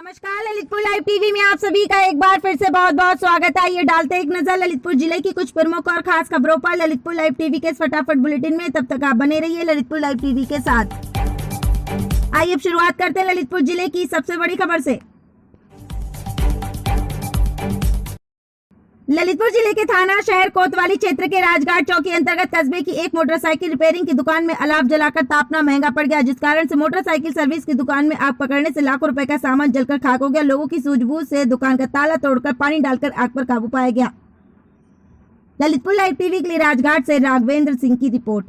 नमस्कार, Lalitpur live TV में आप सभी का एक बार फिर से बहुत बहुत स्वागत है। आइए डालते एक नजर ललितपुर जिले की कुछ प्रमुख और खास खबरों पर ललितपुर लाइव टीवी के इस फटाफट बुलेटिन में। तब तक आप बने रहिए ललितपुर लाइव टीवी के साथ। आइए अब शुरुआत करते हैं ललितपुर जिले की सबसे बड़ी खबर से। ललितपुर जिले के थाना शहर कोतवाली क्षेत्र के राजघाट चौकी अंतर्गत कस्बे की एक मोटरसाइकिल रिपेयरिंग की दुकान में अलाव जलाकर तापना महंगा पड़ गया, जिस कारण से मोटरसाइकिल सर्विस की दुकान में आग पकड़ने से लाखों रुपए का सामान जलकर खाक हो गया। लोगों की सूझबूझ से दुकान का ताला तोड़कर पानी डालकर आग पर काबू पाया गया। ललितपुर लाइव टीवी के लिए राजघाट से राघवेंद्र सिंह की रिपोर्ट।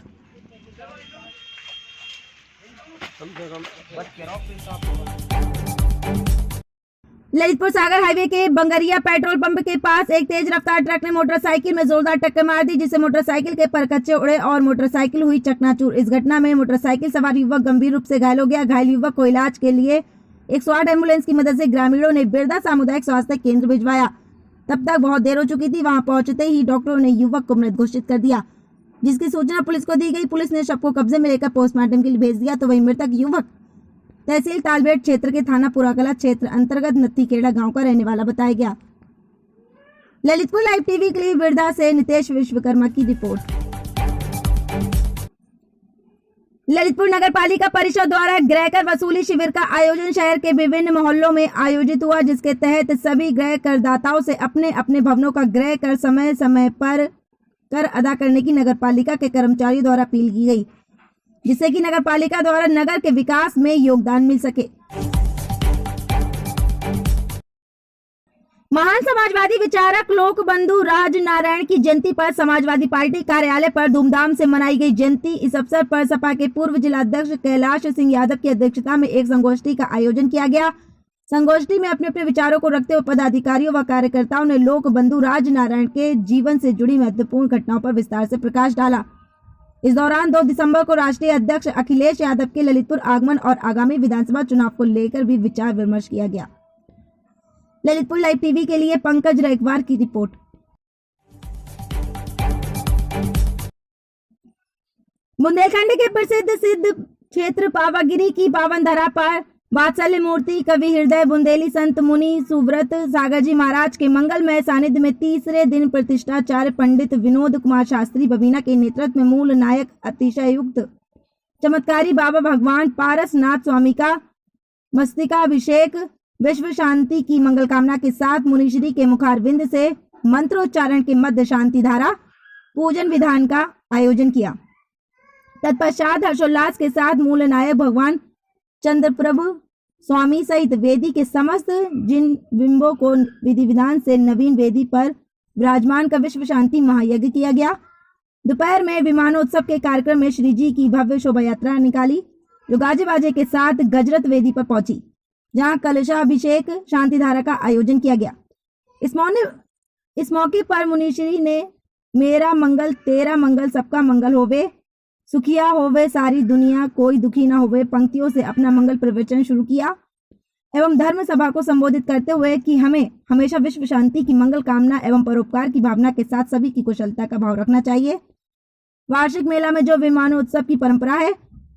ललितपुर सागर हाईवे के बंगरिया पेट्रोल पंप के पास एक तेज रफ्तार ट्रक ने मोटरसाइकिल में जोरदार टक्कर मार दी, जिससे मोटरसाइकिल के परकच्चे उड़े और मोटरसाइकिल हुई चकनाचूर। इस घटना में मोटरसाइकिल सवार युवक गंभीर रूप से घायल हो गया। घायल युवक को इलाज के लिए 108 एम्बुलेंस की मदद से ग्रामीणों ने बिरदा सामुदायिक स्वास्थ्य केंद्र भिजवाया। तब तक बहुत देर हो चुकी थी। वहां पहुंचते ही डॉक्टरों ने युवक को मृत घोषित कर दिया, जिसकी सूचना पुलिस को दी गई। पुलिस ने शव को कब्जे में लेकर पोस्टमार्टम के लिए भेज दिया। तो वही मृतक युवक तहसील तालबेट क्षेत्र के थाना पुराकला क्षेत्र अंतर्गत नत्थीखेड़ा गांव का रहने वाला बताया गया। ललितपुर लाइव टीवी के लिए बिरदा से नितेश विश्वकर्मा की रिपोर्ट। ललितपुर नगर पालिका परिषद द्वारा गृह कर वसूली शिविर का आयोजन शहर के विभिन्न मोहल्लों में आयोजित हुआ, जिसके तहत सभी गृह करदाताओं से अपने अपने भवनों का गृह कर समय समय पर कर अदा करने की नगर पालिका के कर्मचारियों द्वारा अपील की गई, जिससे कि नगर पालिका द्वारा नगर के विकास में योगदान मिल सके। महान समाजवादी विचारक लोक बंधु राज नारायण की जयंती पर समाजवादी पार्टी कार्यालय पर धूमधाम से मनाई गई जयंती। इस अवसर पर सपा के पूर्व जिलाध्यक्ष कैलाश सिंह यादव की अध्यक्षता में एक संगोष्ठी का आयोजन किया गया। संगोष्ठी में अपने अपने विचारों को रखते हुए पदाधिकारियों व कार्यकर्ताओं ने लोक बंधु राज नारायण के जीवन से जुड़ी महत्वपूर्ण घटनाओं पर विस्तार से प्रकाश डाला। इस दौरान 2 दिसंबर को राष्ट्रीय अध्यक्ष अखिलेश यादव के ललितपुर आगमन और आगामी विधानसभा चुनाव को लेकर भी विचार विमर्श किया गया। ललितपुर लाइव टीवी के लिए पंकज रैकवार की रिपोर्ट। बुंदेलखंड के प्रसिद्ध सिद्ध क्षेत्र पावागिरी की पावन धरा पर वात्सल्य मूर्ति कवि हृदय बुंदेली संत मुनि सुव्रत सागर जी महाराज के मंगलमय सानिध्य में तीसरे दिन प्रतिष्ठाचार्य पंडित विनोद कुमार शास्त्री बबीना के नेतृत्व में मूल नायक अतिशयुक्त चमत्कारी बाबा भगवान पारसनाथ स्वामी का मस्तिकाभिषेक विश्व शांति की मंगल कामना के साथ मुनिश्री के मुखारविंद से मंत्रोच्चारण के मध्य शांति धारा पूजन विधान का आयोजन किया। तत्पश्चात हर्षोल्लास के साथ मूल नायक भगवान चंद्रप्रभु स्वामी सहित वेदी के समस्त जिन बिंबों को विधि विधान से नवीन वेदी पर विराजमान का विश्व शांति महायज्ञ किया गया। दोपहर में विमानोत्सव के कार्यक्रम में श्री जी की भव्य शोभा यात्रा निकाली, जो गाजे बाजे के साथ गजरत वेदी पर पहुंची, जहां कलशाभिषेक शांति धारा का आयोजन किया गया। इस मौके पर मुनिश्री ने मेरा मंगल तेरा मंगल सबका मंगल होवे, सुखिया होवे सारी दुनिया कोई दुखी ना होवे पंक्तियों से अपना मंगल प्रवचन शुरू किया एवं धर्म सभा को संबोधित करते हुए कि हमें हमेशा विश्व शांति की मंगल कामना एवं परोपकार की भावना के साथ सभी की कुशलता का भाव रखना चाहिए। वार्षिक मेला में जो विमानोत्सव की परंपरा है,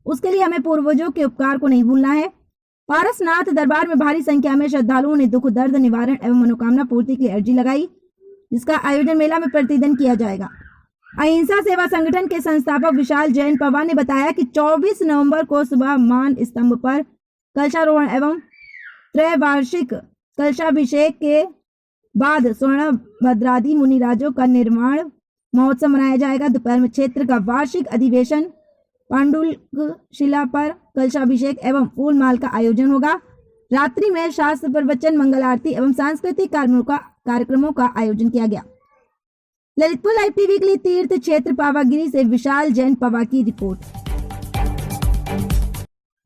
उसके लिए हमें पूर्वजों के उपकार को नहीं भूलना है। पारसनाथ दरबार में भारी संख्या में श्रद्धालुओं ने दुख दर्द निवारण एवं मनोकामना पूर्ति के लिए अर्जी लगाई, जिसका आयोजन मेला में प्रतिदिन किया जाएगा। अहिंसा सेवा संगठन के संस्थापक विशाल जैन पवार ने बताया कि 24 नवंबर को सुबह मान स्तंभ पर कलशारोहण एवं त्रैवार्षिक कलशाभिषेक के बाद स्वर्ण भद्रादि मुनिराजों का निर्माण महोत्सव मनाया जाएगा। दोपहर में क्षेत्र का वार्षिक अधिवेशन पांडुलिक शिला पर कलशाभिषेक एवं फूल माल का आयोजन होगा। रात्रि में शास्त्र प्रवचन मंगल आरती एवं सांस्कृतिक कार्यक्रमों का आयोजन किया गया। ललितपुर लाइव टीवी के लिए तीर्थ क्षेत्र पावागिरी से विशाल जैन पवा की रिपोर्ट।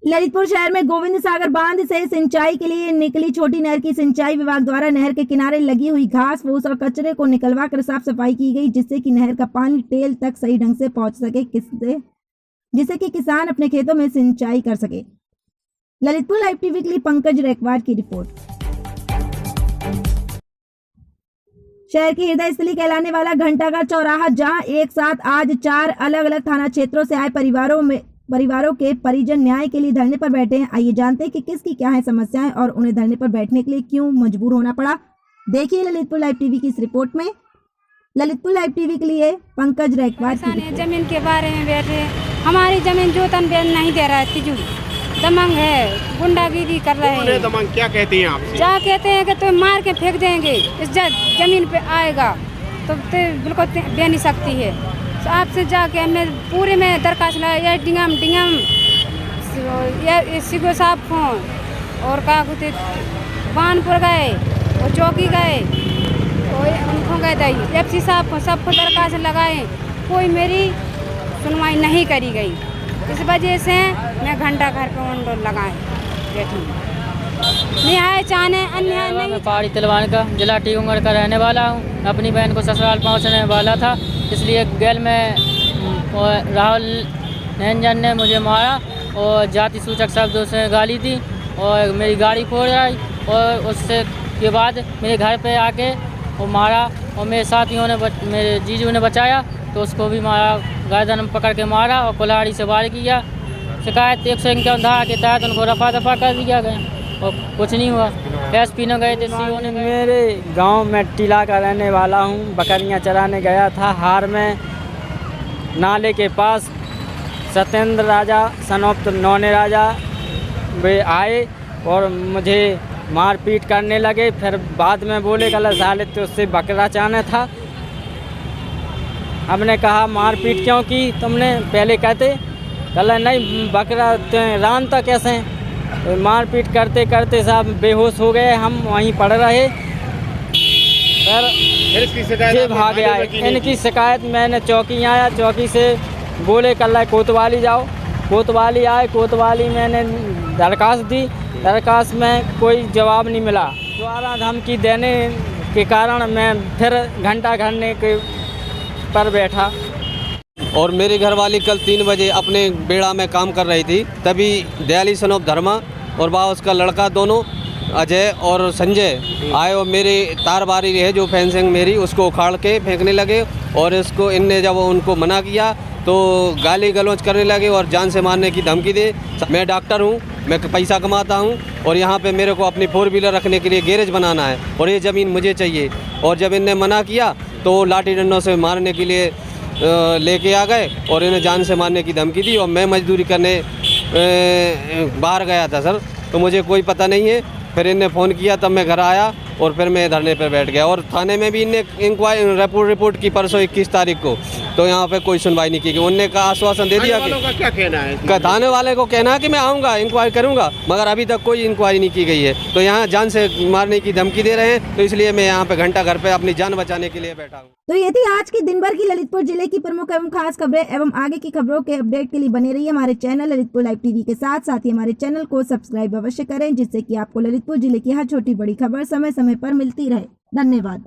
ललितपुर शहर में गोविंद सागर बांध से सिंचाई के लिए निकली छोटी नहर की सिंचाई विभाग द्वारा नहर के किनारे लगी हुई घास फूस और कचरे को निकलवा कर साफ सफाई की गई, जिससे कि नहर का पानी टेल तक सही ढंग से पहुंच सके, जिससे कि किसान अपने खेतों में सिंचाई कर सके। ललितपुर लाइव टीवी के लिए पंकज रैकवार की रिपोर्ट। शहर की हृदय स्थली कहलाने वाला घंटाघर चौराहा, जहां एक साथ आज 4 अलग अलग थाना क्षेत्रों से आए परिवारों में परिवारों के परिजन न्याय के लिए धरने पर बैठे हैं। आइए जानते हैं कि किसकी क्या है समस्याएं और उन्हें धरने पर बैठने के लिए क्यों मजबूर होना पड़ा। देखिए ललितपुर लाइव टीवी की इस रिपोर्ट में। ललितपुर लाइव टीवी के लिए पंकज रैकवार की रिपोर्ट। जमीन के बारे में बैठे, हमारी जमीन जोतन बेन नहीं दे रहा है, तिजू दमंग है, गुंडागिरी कर रहे हैं। दमंग क्या कहती हैं आपसे? क्या कहते हैं कि तुम मार के फेंक देंगे, इस जमीन पे आएगा तो बिल्कुल दे नहीं सकती है। तो आपसे जाके हमने पूरे में दरखास्त लगाया, डिंगम सिगो साहब फोन और क्या कहते बानपुर गए और चौकी गए और उनको गए थे FC साहब को, सबको दरखास्त लगाए, कोई मेरी सुनवाई नहीं करी गई। इस वजह से मैं घंटा घर पे मंडोल लगाए बैठी। न्याय चाहने अन्याय नहीं। मैं पहाड़ी तिलवान का जिला टीकमगढ़ का रहने वाला हूँ। अपनी बहन को ससुराल पहुँचने वाला था, इसलिए गैल में राहुल नंजन ने मुझे मारा और जाति सूचक शब्दों से गाली दी और मेरी गाड़ी फोड़ आई और उससे के बाद मेरे घर पे आके वो मारा और मेरे साथियों ने मेरे जीजू ने बचाया तो उसको भी मारा, गर्दन पकड़ के मारा और कुल्हाड़ी से वार किया। शिकायत 151 धारा के तहत उनको रफा दफा कर दिया गया और कुछ नहीं हुआ। SP ने गए थे, CO ने। मेरे गांव में टीला का रहने वाला हूं, बकरियां चराने गया था। हार में नाले के पास सत्येंद्र राजा सनोप्त नौने राजा वे आए और मुझे मारपीट करने लगे। फिर बाद में बोले गलत हालत तो उससे बकरा चाहना था। हमने कहा मारपीट क्यों की तुमने, पहले कहते कल नहीं बकरा रान था कैसे। तो मारपीट करते करते साहब बेहोश हो गए, हम वहीं पड़ रहे। फिर इसकी शिकायत भाग आए। इनकी शिकायत मैंने चौकी आया, चौकी से बोले कल कोतवाली जाओ, कोतवाली आए, कोतवाली मैंने दरखास्त दी, दरखास्त में कोई जवाब नहीं मिला। द्वारा धमकी देने के कारण मैं फिर घंटा घरने के पर बैठा। और मेरी घरवाली कल 3 बजे अपने बेड़ा में काम कर रही थी, तभी दयाली सनोप धर्मा और बा उसका लड़का दोनों अजय और संजय आए और मेरी तार बारी है जो फेंसिंग मेरी उसको उखाड़ के फेंकने लगे और इसको इनने जब उनको मना किया तो गाली गलौज करने लगे और जान से मारने की धमकी दे। मैं डॉक्टर हूँ, मैं पैसा कमाता हूँ और यहाँ पे मेरे को अपनी 4 व्हीलर रखने के लिए गैरेज बनाना है और ये ज़मीन मुझे चाहिए। और जब इनने मना किया तो लाठी डंडों से मारने के लिए लेके आ गए और इन्हें जान से मारने की धमकी दी। और मैं मजदूरी करने बाहर गया था सर, तो मुझे कोई पता नहीं है। फिर इनने फ़ोन किया तब मैं घर आया और फिर मैं धरने पर बैठ गया। और थाने में भी इनने इंक्वायरी रिपोर्ट की परसों 21 तारीख को, तो यहाँ पे कोई सुनवाई नहीं की गई। उनने का आश्वासन दे दिया कि क्या कहना है, थाने वाले को कहना है कि मैं आऊँगा इंक्वायरी करूँगा, मगर अभी तक कोई इंक्वायरी नहीं की गई है। तो यहाँ जान से मारने की धमकी दे रहे हैं, तो इसलिए मैं यहाँ पे घंटा घर पे अपनी जान बचाने के लिए बैठा हूँ। तो ये थी आज की दिन भर की ललितपुर जिले की प्रमुख एवं खास खबरें एवं आगे की खबरों के अपडेट के लिए बने रहिए हमारे चैनल ललितपुर लाइव टीवी के साथ ही हमारे चैनल को सब्सक्राइब अवश्य करें, जिससे कि आपको ललितपुर जिले की हर छोटी बड़ी खबर समय समय पर मिलती रहे। धन्यवाद।